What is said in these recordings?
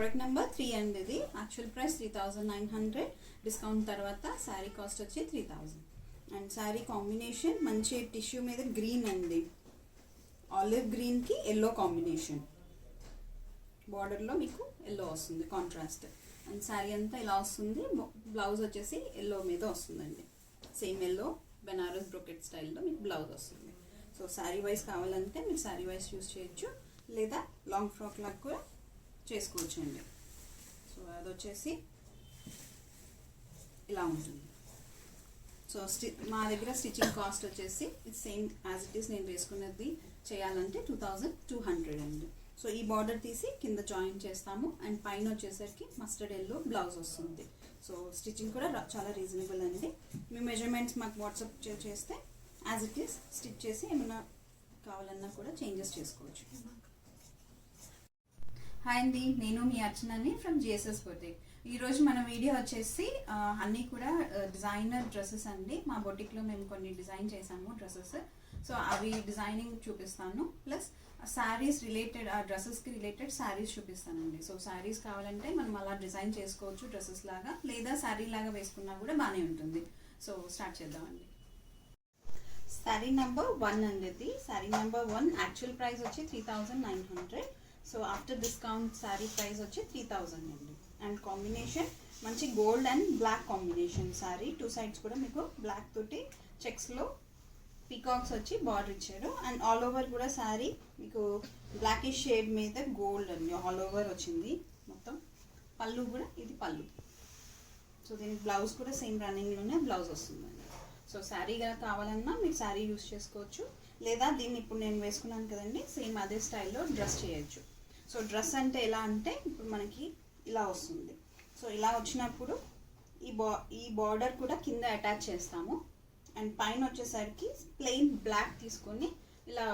Product number 3 అండి. ఇది actual price 3900, discount తర్వాత శారీ కాస్ట్ వచ్చి 3000. అండ్ శారీ కాంబినేషన్ మంచి టిష్యూ మీద గ్రీన్ అండి, ఆలివ్ గ్రీన్కి ఎల్లో కాంబినేషన్, బార్డర్లో మీకు ఎల్లో వస్తుంది కాంట్రాస్ట్. అండ్ శారీ అంతా ఇలా వస్తుంది. బ్లౌజ్ వచ్చేసి ఎల్లో మీద వస్తుందండి, సేమ్ ఎల్లో బెనారస్ బ్రోకెట్ స్టైల్లో మీకు బ్లౌజ్ వస్తుంది. సో శారీ వైజ్ కావాలంటే మీరు శారీ వైజ్ యూస్ చేయొచ్చు, లేదా లాంగ్ ఫ్రాక్ లాగా కూడా చేసుకోవచ్చు అండి. సో అది వచ్చేసి ఇలా ఉంటుంది. సో మా దగ్గర స్టిచ్చింగ్ కాస్ట్ వచ్చేసి సేమ్ యాజ్ ఇట్ ఈస్ నేను వేసుకున్నది చేయాలంటే 2200 అండి. సో ఈ బార్డర్ తీసి కింద జాయిన్ చేస్తాము అండ్ పైన వచ్చేసరికి మస్టర్డ్ ఎల్లో బ్లౌజ్ వస్తుంది. సో స్టిచ్చింగ్ కూడా చాలా రీజనబుల్ అండి. మీ మెజర్మెంట్స్ మాకు వాట్సాప్ చేస్తే యాజ్ ఇట్ ఈస్ స్టిచ్ చేసి ఏమైనా కావాలన్నా కూడా చేంజెస్ చేసుకోవచ్చు. హాయ్ అండి, నేను మీ అర్చనని ఫ్రమ్ జిఎస్ఎస్ బొటిక్. ఈరోజు మన వీడియో వచ్చేసి అన్నీ కూడా డిజైనర్ డ్రెస్సెస్ అండి. మా బొటిక్లో మేము కొన్ని డిజైన్ చేసాము డ్రెస్సెస్. సో అవి డిజైనింగ్ చూపిస్తాను, ప్లస్ శారీస్ రిలేటెడ్, ఆ డ్రెస్సెస్కి రిలేటెడ్ శారీస్ చూపిస్తానండి. సో శారీస్ కావాలంటే మనం అలా డిజైన్ చేసుకోవచ్చు డ్రెస్సెస్ లాగా, లేదా శారీ లాగా వేసుకున్నా కూడా బాగానే ఉంటుంది. సో స్టార్ట్ చేద్దామండి. శారీ నెంబర్ 1 అండి. ఇది శారీ నెంబర్ 1 యాక్చువల్ ప్రైస్ వచ్చి 3900. So after discount sari price వచ్చి 3000 అండి. అండ్ కాంబినేషన్ మంచి gold and black combination sari. 2 sides కూడా మీకు బ్లాక్ తోటి చెక్స్లో పీకాక్స్ వచ్చి బార్డర్ ఇచ్చారు. అండ్ ఆల్ ఓవర్ కూడా శారీ మీకు బ్లాకిష్ షేడ్ మీద గోల్డ్ అండి ఆల్ ఓవర్ వచ్చింది మొత్తం. పళ్ళు కూడా ఇది పళ్ళు. సో దీనికి బ్లౌజ్ కూడా సేమ్ రన్నింగ్లోనే బ్లౌజ్ వస్తుందండి. సో శారీ కనుక కావాలన్నా మీరు శారీ యూస్ చేసుకోవచ్చు, లేదా దీన్ని ఇప్పుడు నేను వేసుకున్నాను కదండి సేమ్ అదే స్టైల్లో డ్రెస్ చేయొచ్చు. సో డ్రెస్ అంటే ఎలా అంటే ఇప్పుడు మనకి ఇలా వస్తుంది. సో ఇలా వచ్చినప్పుడు ఈ బార్డర్ కూడా కింద అటాచ్ చేస్తాము. అండ్ పైన వచ్చేసరికి ప్లెయిన్ బ్లాక్ తీసుకొని ఇలా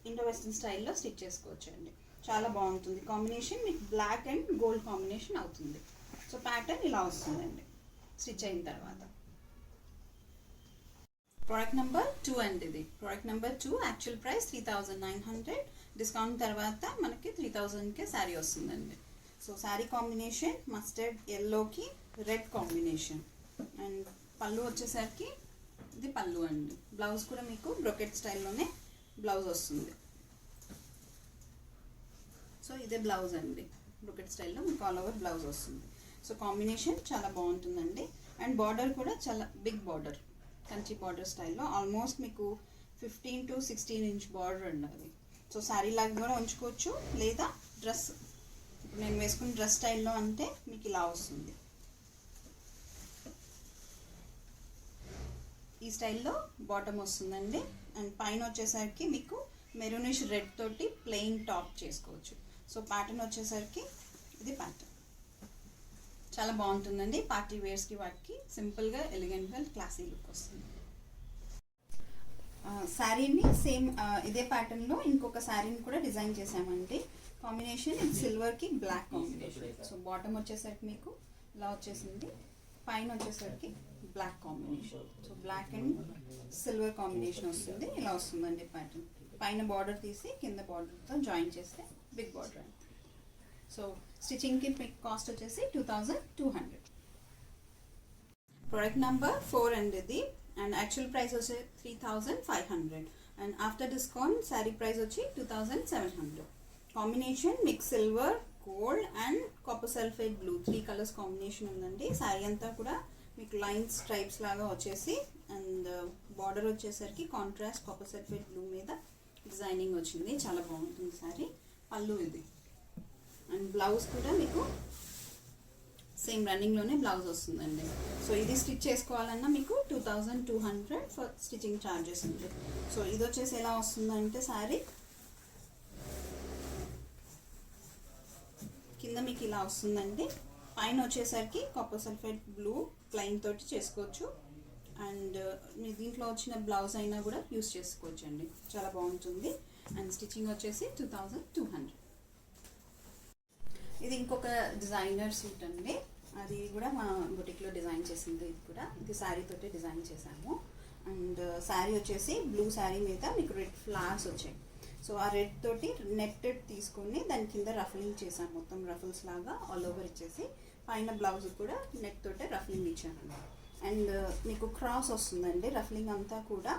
ఇండో వెస్టర్న్ స్టైల్లో స్టిచ్ చేసుకోవచ్చు అండి. చాలా బాగుంటుంది కాంబినేషన్, మీకు బ్లాక్ అండ్ గోల్డ్ కాంబినేషన్ అవుతుంది. సో ప్యాటర్న్ ఇలా వస్తుందండి స్టిచ్ అయిన తర్వాత. ప్రోడక్ట్ నెంబర్ 2 అండి. ఇది product number 2 actual price 3900, discount తర్వాత మనకి 3000కే శారీ వస్తుందండి. సో శారీ కాంబినేషన్ మస్టర్డ్ ఎల్లోకి రెడ్ కాంబినేషన్. అండ్ పళ్ళు వచ్చేసరికి ఇది పళ్ళు అండి. బ్లౌజ్ కూడా మీకు బ్రోకెట్ స్టైల్లోనే బ్లౌజ్ వస్తుంది. సో ఇదే బ్లౌజ్ అండి, బ్రోకెట్ స్టైల్లో మీకు ఆల్ ఓవర్ బ్లౌజ్ వస్తుంది. సో కాంబినేషన్ చాలా బాగుంటుందండి. అండ్ బార్డర్ కూడా చాలా బిగ్ బార్డర్, కంచి బార్డర్ స్టైల్లో ఆల్మోస్ట్ మీకు 15 to 16 ఇంచ్ బార్డర్ ఉండాలి. సో శారీ లాగా కూడా ఉంచుకోవచ్చు, లేదా డ్రెస్ ఇప్పుడు నేను వేసుకున్న డ్రెస్ స్టైల్లో అంటే మీకు ఇలా వస్తుంది. ఈ స్టైల్లో బాటమ్ వస్తుందండి. అండ్ పైన వచ్చేసరికి మీకు మెరూనిష్ రెడ్ తోటి ప్లెయిన్ టాప్ చేసుకోవచ్చు. సో ప్యాటర్న్ వచ్చేసరికి ఇది ప్యాటర్న్ చాలా బాగుంటుందండి. పార్టీ వేర్స్కి వాటికి సింపుల్గా ఎలిగెంట్గా క్లాసీ లుక్ వస్తుంది. శారీని సేమ్ ఇదే ప్యాటర్న్లో ఇంకొక శారీని కూడా డిజైన్ చేసామండి. కాంబినేషన్ ఇది సిల్వర్కి బ్లాక్ కాంబినేషన్. సో బాటమ్ వచ్చేసరికి మీకు ఇలా వచ్చేసింది, పైన వచ్చేసరికి black combination. So black and silver combination వస్తుంది. ఇలా వస్తుందండి ప్యాటర్న్. పైన బార్డర్ తీసి కింద బార్డర్తో జాయిన్ చేస్తే బిగ్ బార్డర్ అండి. సో స్టిచ్చింగ్కి మీకు కాస్ట్ వచ్చేసి 2200. ప్రోడక్ట్ నెంబర్ 4 అండి. ఇది అండ్ యాక్చువల్ ప్రైస్ వచ్చి 3500 and after discount sari price వచ్చి 2700. కాంబినేషన్ మీకు silver, gold and copper sulphate blue 3 colours combination ఉందండి. శారీ అంతా కూడా మీకు లైన్స్ స్ట్రైప్స్ లాగా వచ్చేసి అండ్ బార్డర్ వచ్చేసరికి కాంట్రాస్ట్ కాపర్ సల్ఫేట్ బ్లూ మీద డిజైనింగ్ వచ్చింది. చాలా బాగుంటుంది శారీ. పళ్ళు ఇది. అండ్ బ్లౌజ్ కూడా మీకు సేమ్ రన్నింగ్లోనే బ్లౌజ్ వస్తుందండి. సో ఇది స్టిచ్ చేసుకోవాలన్నా మీకు 2200 ఫర్ స్టిచ్చింగ్ ఛార్జెస్ ఉంది. సో ఇది వచ్చేసి ఎలా వస్తుందంటే శారీ కింద మీకు ఇలా వస్తుందండి. పైన వచ్చేసరికి కాపర్ సల్ఫేట్ బ్లూ ప్లెయిన్ తోటి చేసుకోవచ్చు. అండ్ మీ దీంట్లో వచ్చిన బ్లౌజ్ అయినా కూడా యూస్ చేసుకోవచ్చు అండి. చాలా బాగుంటుంది. అండ్ స్టిచ్చింగ్ వచ్చేసి 2200. ఇది ఇంకొక డిజైనర్ సూట్ అండి. అది కూడా మా బొటిక్లో డిజైన్ చేసింది. ఇది శారీ తోటి డిజైన్ చేసాము. అండ్ శారీ వచ్చేసి బ్లూ శారీ మీద మీకు రెడ్ ఫ్లవర్స్ వచ్చాయి. సో ఆ రెడ్ తోటి నెట్టెడ్ తీసుకొని దాని కింద రఫలింగ్ చేశాను, మొత్తం రఫల్స్ లాగా ఆల్ ఓవర్ ఇచ్చేసి పైన బ్లౌజ్ కూడా నెట్ తోటే రఫలింగ్ ఇచ్చాను. అండ్ మీకు క్రాస్ వస్తుందండి, రఫలింగ్ అంతా కూడా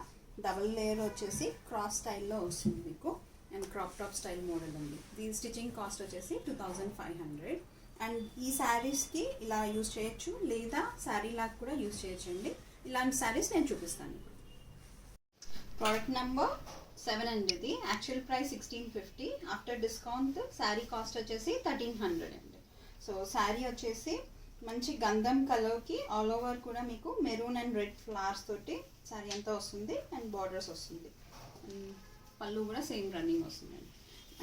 డబుల్ లేయర్ వచ్చేసి క్రాస్ స్టైల్లో వస్తుంది మీకు. And crop top style model ఉంది. దీని స్టిచ్చింగ్ కాస్ట్ వచ్చేసి 2500. అండ్ ఈ శారీస్కి ఇలా యూజ్ చేయొచ్చు, లేదా శారీ లాగా కూడా యూజ్ చేయొచ్చు అండి. ఇలాంటి శారీస్ నేను చూపిస్తాను. ప్రోడక్ట్ నెంబర్ 7 అండి. ఇది actual price 1650, after discount sari cost వచ్చేసి 1300 అండి. సో శారీ వచ్చేసి మంచి గంధం కలర్కి ఆల్ ఓవర్ కూడా మీకు మెరూన్ అండ్ రెడ్ ఫ్లవర్స్ తోటి శారీ అంతా వస్తుంది. అండ్ బార్డర్స్ వస్తుంది. పళ్ళు కూడా సేమ్ రన్నింగ్ వస్తుందండి.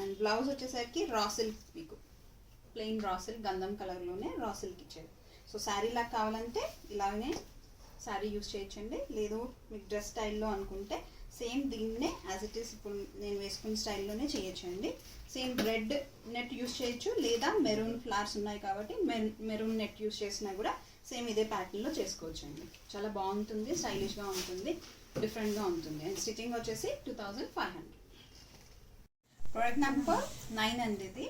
అండ్ బ్లౌజ్ వచ్చేసరికి రా సిల్క్, మీకు ప్లెయిన్ రా సిల్క్ గంధం కలర్లోనే రా సిల్క్ ఇచ్చారు. సో శారీ లాగా కావాలంటే ఇలానే శారీ యూస్ చేయొచ్చండి. లేదు మీకు డ్రెస్ స్టైల్లో అనుకుంటే సేమ్ దీన్నే యాజ్ ఇట్ ఈస్ ఇప్పుడు నేను వేసుకున్న స్టైల్లోనే చేయొచ్చండి. సేమ్ రెడ్ నెట్ యూస్ చేయొచ్చు, లేదా మెరూన్ ఫ్లవర్స్ ఉన్నాయి కాబట్టి మెరూన్ నెట్ యూస్ చేసినా కూడా సేమ్ ఇదే ప్యాటర్న్లో చేసుకోవచ్చండి. చాలా బాగుంటుంది, స్టైలిష్గా ఉంటుంది, డిఫరెంట్గా ఉంటుంది. అండ్ స్టిచ్చింగ్ వచ్చేసి 2500. ప్రోడక్ట్ నెంబర్ 9 అండి ఇది.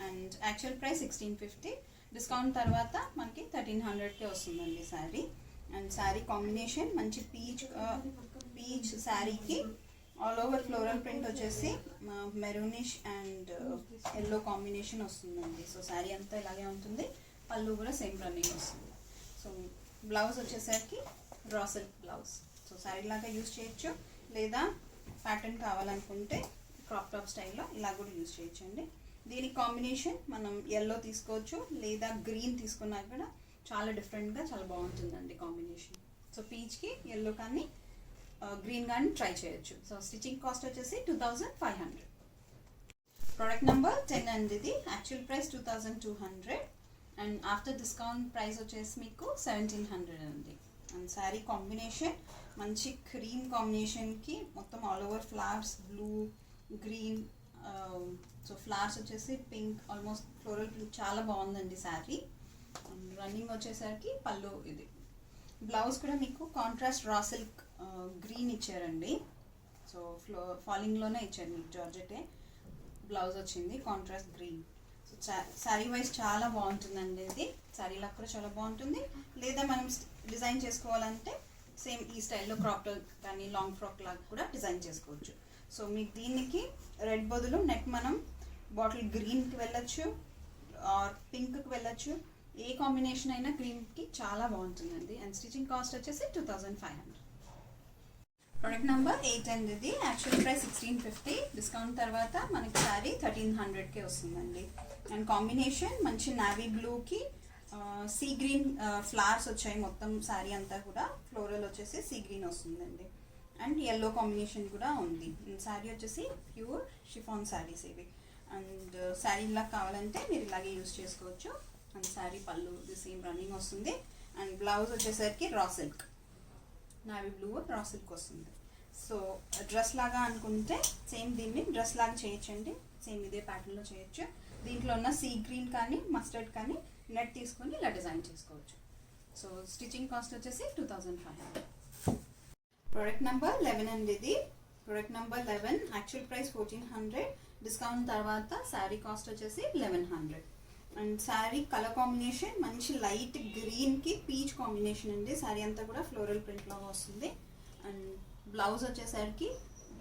అండ్ యాక్చువల్ ప్రైస్ 1650, డిస్కౌంట్ తర్వాత మనకి 1300కే వస్తుందండి శారీ. అండ్ శారీ కాంబినేషన్ మంచి పీచ్ శారీకి ఆల్ ఓవర్ ఫ్లోరల్ ప్రింట్ వచ్చేసి మెరూనిష్ అండ్ ఎల్లో కాంబినేషన్ వస్తుందండి. సో శారీ అంతా ఇలాగే ఉంటుంది. పళ్ళు కూడా సేమ్ రన్నింగ్ వస్తుంది. సో బ్లౌజ్ వచ్చేసరికి raw silk blouse. So sari లాగా యూజ్ చేయొచ్చు, లేదా ప్యాటర్న్ కావాలనుకుంటే క్రాప్ టాప్ స్టైల్లో ఇలా కూడా యూజ్ చేయొచ్చు అండి. దీని కాంబినేషన్ మనం ఎల్లో తీసుకోవచ్చు, లేదా గ్రీన్ తీసుకున్నా కూడా చాలా డిఫరెంట్గా చాలా బాగుంటుందండి కాంబినేషన్. సో పీచ్కి ఎల్లో కానీ గ్రీన్ కానీ ట్రై చేయొచ్చు. సో స్టిచ్చింగ్ కాస్ట్ వచ్చేసి 2500. ప్రోడక్ట్ నెంబర్ 10 అండి ఇది. Actual price 2200 and after discount price వచ్చేసి మీకు 1700 అండి. అండ్ శారీ కాంబినేషన్ మంచి క్రీమ్ కాంబినేషన్కి మొత్తం all over flowers, blue, green, so flowers వచ్చేసి పింక్, ఆల్మోస్ట్ ఫ్లోరల్ పింక్, చాలా బాగుందండి శారీ. రన్నింగ్ వచ్చేసరికి పళ్ళు ఇది. బ్లౌజ్ కూడా మీకు కాంట్రాస్ట్ రా సిల్క్ గ్రీన్ ఇచ్చారండి. సో ఫాలింగ్లోనే ఇచ్చారు మీకు, జార్జెటే బ్లౌజ్ వచ్చింది contrast green. So sari wise చాలా బాగుంటుందండి ఇది. శారీలాగా కూడా చాలా బాగుంటుంది, లేదా మనం డిజైన్ చేసుకోవాలంటే సేమ్ ఈ స్టైల్లో క్రాప్ టాప్ కానీ లాంగ్ ఫ్రాక్ లాగా కూడా డిజైన్ చేసుకోవచ్చు. సో మీకు దీనికి రెడ్ బదులు నెక్ మనం బాటిల్ గ్రీన్కి వెళ్ళచ్చు, ఆర్ పింక్కి వెళ్ళచ్చు. ఏ కాంబినేషన్ అయినా క్రీమ్కి చాలా బాగుంటుందండి. అండ్ స్టిచ్చింగ్ కాస్ట్ వచ్చేసి 2500. ప్రోడక్ట్ నెంబర్ 8 అండి ఇది. యాక్చువల్ ప్రైస్ 1650, డిస్కౌంట్ తర్వాత మనకి శారీ 1300కే వస్తుందండి. అండ్ కాంబినేషన్ మంచి నావీ బ్లూకి సీ గ్రీన్ ఫ్లవర్స్ వచ్చాయి. మొత్తం శారీ అంతా కూడా ఫ్లోరల్ వచ్చేసి సీ గ్రీన్ వస్తుందండి. అండ్ ఎల్లో కాంబినేషన్ కూడా ఉంది. శారీ వచ్చేసి ప్యూర్ షిఫాన్ శారీస్ ఇవి. అండ్ శారీ ఇలా కావాలంటే మీరు ఇలాగే యూజ్ చేసుకోవచ్చు. అండ్ శారీ పళ్ళు సేమ్ రన్నింగ్ వస్తుంది. అండ్ బ్లౌజ్ వచ్చేసరికి raw silk, navy blue raw silk వస్తుంది. సో డ్రెస్ లాగా అనుకుంటే సేమ్ దీన్ని డ్రెస్ లాగా చేయొచ్చండి. సేమ్ ఇదే ప్యాటర్న్లో చేయొచ్చు. దీంట్లో ఉన్న సీ గ్రీన్ కానీ మస్టర్డ్ కానీ నెట్ తీసుకొని ఇలా డిజైన్ చేసుకోవచ్చు. సో స్టిచ్చింగ్ కాస్ట్ వచ్చేసి 2500. ప్రోడక్ట్ నెంబర్ 11 అండి ఇది. Product number 11 actual price 1400, discount తర్వాత శారీ కాస్ట్ వచ్చేసి 1100. అండ్ శారీ కలర్ కాంబినేషన్ మంచి లైట్ గ్రీన్కి పీచ్ కాంబినేషన్ అండి. శారీ అంతా కూడా ఫ్లోరల్ ప్రింట్ లాగా వస్తుంది. అండ్ బ్లౌజ్ వచ్చేసరికి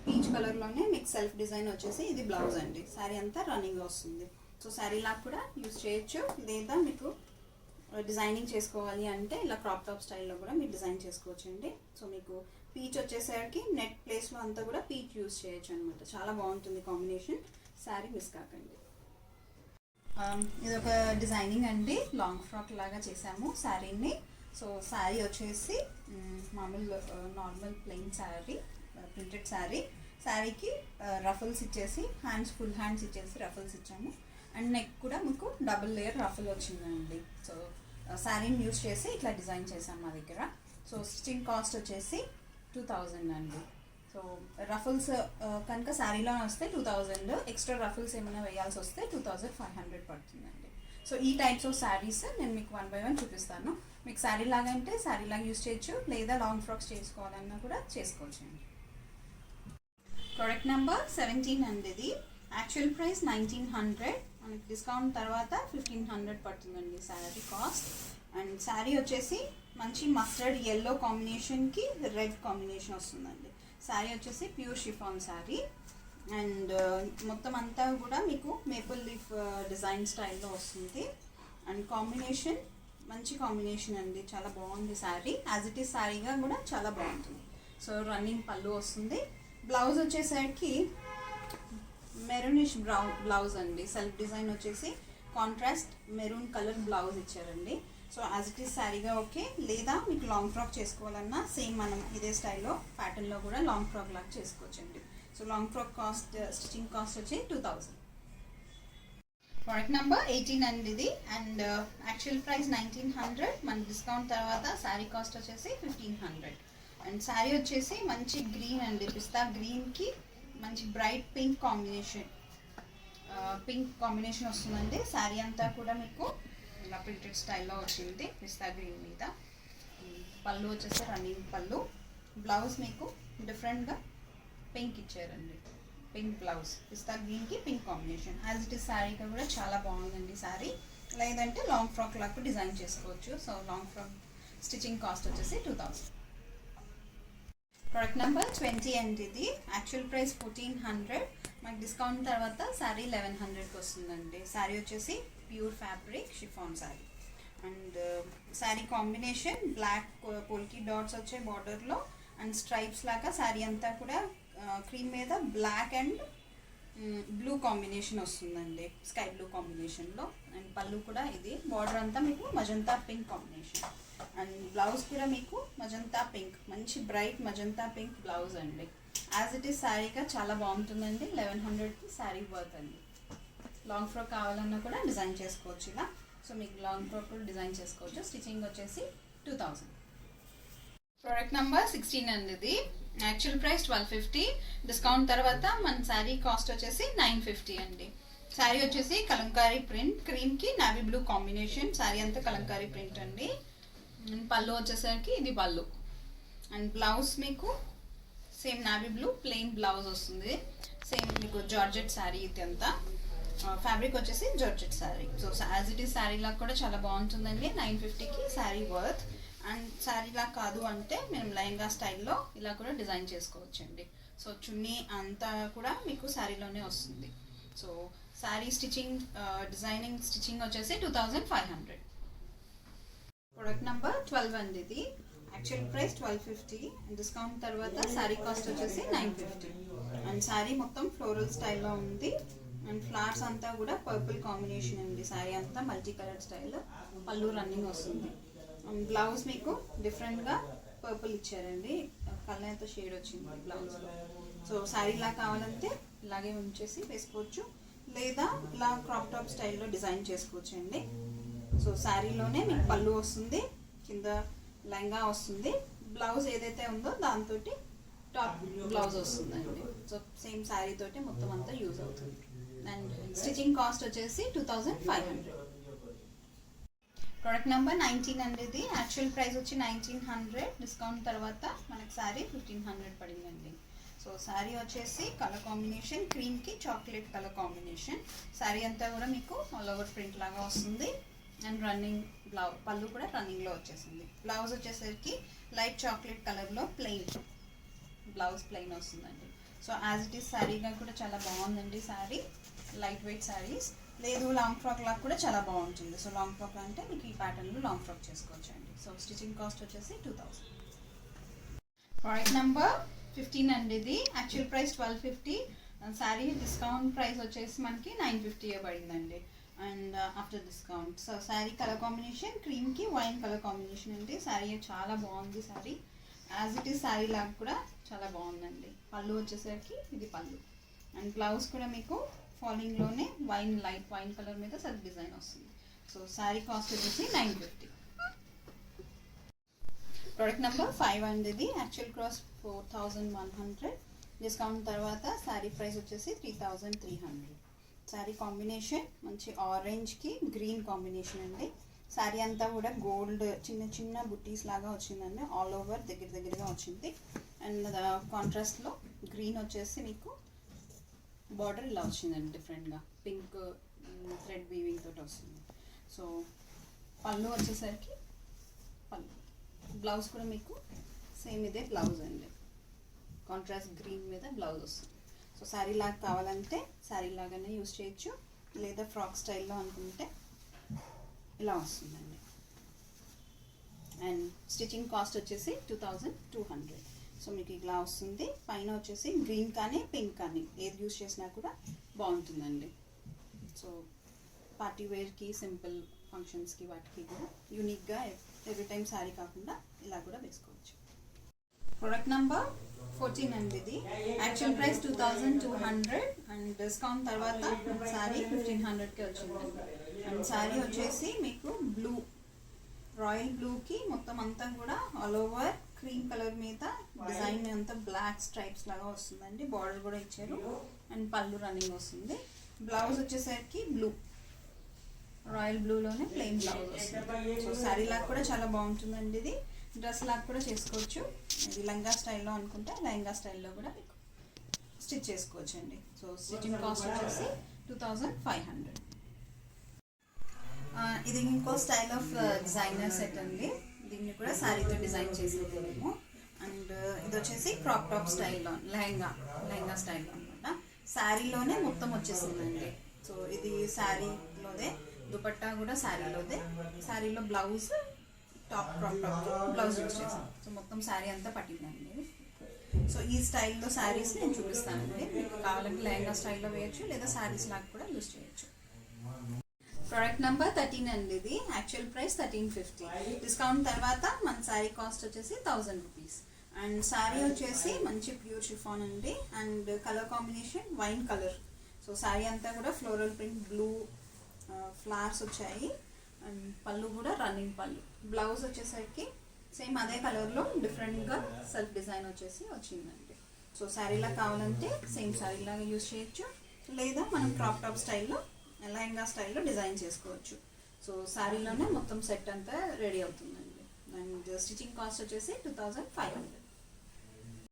పీచ్ కలర్లోనే మీకు సెల్ఫ్ డిజైన్ వచ్చేసి ఇది బ్లౌజ్ అండి. శారీ అంతా రన్నింగ్ వస్తుంది. సో శారీ లాగా కూడా యూజ్ చేయొచ్చు, లేదా మీకు డిజైనింగ్ చేసుకోవాలి అంటే ఇలా క్రాప్ టాప్ స్టైల్లో కూడా మీరు డిజైన్ చేసుకోవచ్చు అండి. సో మీకు పీచ్ వచ్చేసరికి నెట్ ప్లేస్లో అంతా కూడా పీచ్ యూజ్ చేయొచ్చు అనమాట. చాలా బాగుంటుంది కాంబినేషన్. శారీ మిస్ కాకండి. ఇది ఒక డిజైనింగ్ అండి, లాంగ్ ఫ్రాక్ లాగా చేసాము శారీని. సో శారీ వచ్చేసి మామూలు normal plain sari, printed sari. శారీకి రఫల్స్ ఇచ్చేసి హ్యాండ్స్, ఫుల్ హ్యాండ్స్ ఇచ్చేసి రఫల్స్ ఇచ్చాము. అండ్ నెక్ కూడా మీకు డబుల్ లేయర్ రఫల్ వచ్చిందండి. సో శారీని యూజ్ చేసి ఇట్లా డిజైన్ చేసాము మా దగ్గర. సో స్టిచ్చింగ్ కాస్ట్ వచ్చేసి 2000 అండి. సో రఫల్స్ కనుక శారీలోనే వస్తే 2000, ఎక్స్ట్రా రఫల్స్ ఏమైనా వేయాల్సి వస్తే 2500 పడుతుందండి. సో ఈ టైప్స్ ఆఫ్ శారీస్ నేను మీకు 1 by 1 చూపిస్తాను. మీకు శారీ లాగా అంటే శారీ లాగా యూజ్ చేయొచ్చు, లేదా లాంగ్ ఫ్రాక్స్ చేసుకోవాలన్నా కూడా చేసుకోవచ్చు అండి. ప్రోడక్ట్ నెంబర్ 17 అండి. ఇది యాక్చువల్ ప్రైస్ 1900, మనకి డిస్కౌంట్ తర్వాత 1500 పడుతుందండి శారీ కాస్ట్. అండ్ శారీ వచ్చేసి మంచి మస్టర్డ్ ఎల్లో కాంబినేషన్కి రెడ్ కాంబినేషన్ వస్తుందండి. శారీ వచ్చేసి ప్యూర్ షిఫాన్ శారీ. అండ్ మొత్తం అంతా కూడా మీకు మేపుల్ లీఫ్ డిజైన్ స్టైల్లో వస్తుంది. అండ్ కాంబినేషన్ మంచి కాంబినేషన్ అండి, చాలా బాగుంది శారీ. యాజ్ ఇట్ ఈస్ శారీగా కూడా చాలా బాగుంటుంది. సో రన్నింగ్ పళ్ళు వస్తుంది. బ్లౌజ్ వచ్చేసరికి మెరూనిష్ బ్రౌన్ బ్లౌజ్ అండి. సెల్ఫ్ డిజైన్ వచ్చేసి కాంట్రాస్ట్ మెరూన్ కలర్ బ్లౌజ్ ఇచ్చారండి. సో యాజ్ ఇట్ ఈస్ శారీగా ఓకే. లేదా మీకు లాంగ్ ఫ్రాక్ చేసుకోవాలన్నా సేమ్ మనం ఇదే స్టైల్లో ప్యాటర్న్లో కూడా లాంగ్ ఫ్రాక్ లాగా చేసుకోవచ్చండి. So long frock cost stitching cost వచ్చి 2000. ప్రోడక్ట్ నెంబర్ 18 అండి ఇది. అండ్ యాక్చువల్ ప్రైస్ 1900, మన డిస్కౌంట్ తర్వాత శారీ కాస్ట్ వచ్చేసి 1500. అండ్ శారీ వచ్చేసి మంచి గ్రీన్ అండి, పిస్తా గ్రీన్కి మంచి బ్రైట్ పింక్ కాంబినేషన్ వస్తుందండి. శారీ అంతా కూడా మీకు ఇలా ప్రింటెడ్ స్టైల్లో వచ్చింది పిస్తా గ్రీన్ మీద. పళ్ళు వచ్చేసి రన్నింగ్ పళ్ళు. బ్లౌజ్ మీకు డిఫరెంట్గా పింక్ ఇచ్చారండి, పింక్ బ్లౌజ్, పిస్తా గ్రీన్కి pink combination. As it is శారీగా కూడా చాలా బాగుందండి శారీ. లేదంటే లాంగ్ ఫ్రాక్ లాగా డిజైన్ చేసుకోవచ్చు. So long frock stitching cost వచ్చేసి 2000. ప్రోడక్ట్ నెంబర్ 20 అండి. ఇది యాక్చువల్ ప్రైస్ 1400, మనకి డిస్కౌంట్ తర్వాత శారీ 1100కి వస్తుందండి. శారీ వచ్చేసి pure fabric chiffon sari. And sari combination black polka dots వచ్చే బార్డర్లో అండ్ స్ట్రైప్స్ లాగా శారీ అంతా కూడా క్రీమ్ మీద బ్లాక్ అండ్ బ్లూ కాంబినేషన్ వస్తుందండి, స్కై బ్లూ కాంబినేషన్లో. అండ్ పళ్ళు కూడా ఇది, బార్డర్ అంతా మీకు magenta pink combination. And blouse కూడా మీకు మజంతా పింక్, మంచి బ్రైట్ మజంతా పింక్ బ్లౌజ్ అండి. యాజ్ ఇట్ ఈస్ శారీగా చాలా బాగుంటుందండి. 1100కి శారీ వర్త్ అండి. లాంగ్ ఫ్రాక్ కావాలన్నా కూడా డిజైన్ చేసుకోవచ్చు ఇలా. సో మీకు లాంగ్ ఫ్రాక్ కూడా డిజైన్ చేసుకోవచ్చు. స్టిచ్చింగ్ వచ్చేసి 2000. ప్రోడక్ట్ నెంబర్ 16 అండి. ఇది యాక్చువల్ ప్రైస్ 1250, డిస్కౌంట్ తర్వాత మన శారీ కాస్ట్ వచ్చేసి 950 అండి. శారీ వచ్చేసి కలంకారీ ప్రింట్, క్రీమ్కి నావీ బ్లూ కాంబినేషన్. శారీ అంతా కలంకారీ ప్రింట్ అండి. అండ్ పళ్ళు వచ్చేసరికి ఇది పళ్ళు. అండ్ బ్లౌజ్ మీకు same navy blue plain blouse వస్తుంది. సేమ్ మీకు జార్జెట్ శారీ ఇది అంతా. ఫ్యాబ్రిక్ వచ్చేసి georgette sari. So as it is శారీలా కూడా చాలా బాగుంటుందండి. 950కి శారీ వర్త్. అండ్ శారీలా కాదు అంటే మేము లెహంగా స్టైల్లో ఇలా కూడా డిజైన్ చేసుకోవచ్చండి. సో చున్నీ అంతా కూడా మీకు శారీలోనే వస్తుంది. So sari stitching designing stitching వచ్చేసి 2500. ప్రోడక్ట్ నెంబర్ 12 అండి. ఇది యాక్చువల్ ప్రైస్ 1250, డిస్కౌంట్ తర్వాత శారీ కాస్ట్ వచ్చేసి 950. అండ్ శారీ మొత్తం ఫ్లోరల్ స్టైల్లో ఉంది. అండ్ ఫ్లవర్స్ అంతా కూడా పర్పుల్ కాంబినేషన్ అండి. శారీ అంతా మల్టీ కలర్ స్టైల్. పళ్ళు రన్నింగ్ వస్తుంది. బ్లౌజ్ మీకు డిఫరెంట్గా పర్పుల్ ఇచ్చారండి, కళ్ళతో షేడ్ వచ్చింది బ్లౌజ్లో. సో శారీ ఇలా కావాలంటే ఇలాగే ఉంచేసి వేసుకోవచ్చు, లేదా ఇలా క్రాప్ టాప్ స్టైల్లో డిజైన్ చేసుకోవచ్చు అండి. సో శారీలోనే మీకు పళ్ళు వస్తుంది, కింద లెహంగా వస్తుంది, బ్లౌజ్ ఏదైతే ఉందో దాంతో టాప్ బ్లౌజ్ వస్తుందండి. సో సేమ్ శారీ తోటి మొత్తం అంతా యూజ్ అవుతుంది. అండ్ స్టిచ్చింగ్ కాస్ట్ వచ్చేసి 2500. ప్రోడక్ట్ నెంబర్ 19 అండి. ఇది యాక్చువల్ ప్రైస్ వచ్చి 1900, డిస్కౌంట్ తర్వాత మనకి శారీ 1500 పడిందండి. సో శారీ వచ్చేసి కలర్ కాంబినేషన్ క్రీమ్కి చాక్లెట్ కలర్ కాంబినేషన్. శారీ అంతా కూడా మీకు ఆల్ ఓవర్ ప్రింట్ లాగా వస్తుంది. అండ్ రన్నింగ్ పళ్ళు కూడా రన్నింగ్లో వచ్చేసింది. బ్లౌజ్ వచ్చేసరికి లైట్ చాక్లెట్ కలర్లో ప్లెయిన్ బ్లౌజ్ ప్లెయిన్ వస్తుందండి. సో యాజ్ ఇట్ ఈస్ శారీగా కూడా చాలా బాగుందండి. శారీ లైట్ వెయిట్ శారీస్, లేదు లాంగ్ ఫ్రాక్ లాగా కూడా చాలా బాగుంటుంది. సో లాంగ్ ఫ్రాక్ అంటే మీకు ఈ ప్యాటర్న్లో లాంగ్ ఫ్రాక్ చేసుకోవచ్చు అండి. సో స్టిచ్చింగ్ కాస్ట్ వచ్చేసి 2000. ప్రోడక్ట్ నెంబర్ 15 అండి. ఇది actual price 1250, sari discount price వచ్చేసి మనకి 950 పడిందండి. And after discount. So sari colour combination క్రీమ్కి వైన్ కలర్ కాంబినేషన్ అండి. శారీ చాలా బాగుంది. Sari as it is sari లాగా కూడా చాలా బాగుందండి. పళ్ళు వచ్చేసరికి ఇది పళ్ళు. అండ్ బ్లౌజ్ కూడా మీకు ఫాలింగ్లోనే లైట్ వైన్ కలర్ మీద సెల్ఫ్ డిజైన్ వస్తుంది. సో శారీ కాస్ట్ వచ్చేసి 950. ప్రోడక్ట్ నెంబర్ 5 అండి. ఇది యాక్చువల్ కాస్ట్ 4100, డిస్కౌంట్ తర్వాత శారీ ప్రైస్ వచ్చేసి 3300. శారీ కాంబినేషన్ మంచి ఆరెంజ్కి గ్రీన్ కాంబినేషన్ అండి. శారీ అంతా కూడా గోల్డ్ చిన్న చిన్న బుట్టీస్ లాగా వచ్చిందండి. ఆల్ ఓవర్ దగ్గరగా వచ్చింది. అండ్ కాంట్రాస్ట్లో గ్రీన్ వచ్చేసి మీకు బార్డర్ ఇలా వచ్చిందండి, డిఫరెంట్గా పింక్ థ్రెడ్ వీవింగ్ తోటి వస్తుంది. సో పళ్ళు వచ్చేసరికి పళ్ళు, బ్లౌజ్ కూడా మీకు సేమ్ ఇదే బ్లౌజ్ అండి, కాంట్రాస్ట్ గ్రీన్ మీద బ్లౌజ్ వస్తుంది. సో శారీ లాగా కావాలంటే శారీ లాగానే యూజ్ చేయొచ్చు, లేదా ఫ్రాక్ స్టైల్లో అనుకుంటే ఇలా వస్తుందండి. అండ్ స్టిచ్చింగ్ కాస్ట్ వచ్చేసి 2200. సో మీకు ఇలా వస్తుంది. పైన వచ్చేసి గ్రీన్ కానీ పింక్ కానీ ఏది యూజ్ చేసినా కూడా బాగుంటుందండి. సో పార్టీ వేర్కి, సింపుల్ ఫంక్షన్స్కి వాటికి కూడా యూనిక్గా ఎవ్రీ టైం శారీ కాకుండా ఇలా కూడా వేసుకోవచ్చు. ప్రోడక్ట్ నెంబర్ 14 అండి. ఇది యాక్చువల్ ప్రైస్ 2200 అండ్ డిస్కౌంట్ తర్వాత శారీ 1500కి వచ్చిందండి. అండ్ శారీ వచ్చేసి మీకు బ్లూ, రాయల్ బ్లూకి మొత్తం అంతా కూడా ఆల్ ఓవర్ క్రీమ్ కలర్ మీద డిజైన్ అంతా బ్లాక్ స్ట్రైప్స్ లాగా వస్తుందండి. బార్డర్ కూడా ఇచ్చారు అండ్ పళ్ళు రన్నింగ్ వస్తుంది. బ్లౌజ్ వచ్చేసరికి బ్లూ, రాయల్ బ్లూలోనే ప్లెయిన్ బ్లౌజ్ వస్తుంది. సో శారీ లాగా కూడా చాలా బాగుంటుందండి. ఇది డ్రెస్ లాగా కూడా చేసుకోవచ్చు. ఇది లంగా స్టైల్లో అనుకుంటే లెహంగా స్టైల్లో కూడా మీకు స్టిచ్ చేసుకోవచ్చు అండి. సో స్టిచ్చింగ్ కాస్ట్ వచ్చేసి 2500. ఇది ఇంకో స్టైల్ ఆఫ్ డిజైనర్ సెట్ అండి. దీన్ని కూడా శారీతో డిజైన్ చేసేది మేము. అండ్ ఇది వచ్చేసి క్రాప్ టాప్ స్టైల్లో, లెహంగా స్టైల్లో అనమాట. శారీలోనే మొత్తం వచ్చేసిందండి. సో ఇది శారీలోదే, దుపట్టా కూడా శారీలోదే. శారీలో blouse, top crop top blouse use చేసాం. సో మొత్తం శారీ అంతా పట్టిందండి. సో ఈ స్టైల్లో శారీస్ నేను చూపిస్తానండి. మీకు కావాలంటే లెహంగా స్టైల్లో వేయచ్చు, లేదా శారీస్ లాగా కూడా యూజ్ చేయొచ్చు. ప్రోడక్ట్ నెంబర్ 13 అండి. ఇది యాక్చువల్ ప్రైస్ 1350. డిస్కౌంట్ తర్వాత మన శారీ కాస్ట్ వచ్చేసి 1000 రూపీస్. అండ్ శారీ వచ్చేసి మంచి ప్యూర్ షిఫాన్ అండి. And colour combination wine colour. So sari అంతా కూడా ఫ్లోరల్ ప్రింట్, బ్లూ ఫ్లవర్స్ వచ్చాయి. అండ్ పళ్ళు కూడా రన్నింగ్ పళ్ళు. బ్లౌజ్ వచ్చేసరికి సేమ్ అదే కలర్లో డిఫరెంట్గా సెల్ఫ్ డిజైన్ వచ్చేసి వచ్చిందండి. సో శారీలా కావాలంటే సేమ్ శారీలాగా యూజ్ చేయొచ్చు, లేదా మనం క్రాప్ టాప్ స్టైల్లో, లెహంగా స్టైల్లో డిజైన్ చేసుకోవచ్చు. సో శారీలోనే మొత్తం సెట్ అంతా రెడీ అవుతుందండి. అండ్ స్టిచ్చింగ్ కాస్ట్ వచ్చేసి 2500.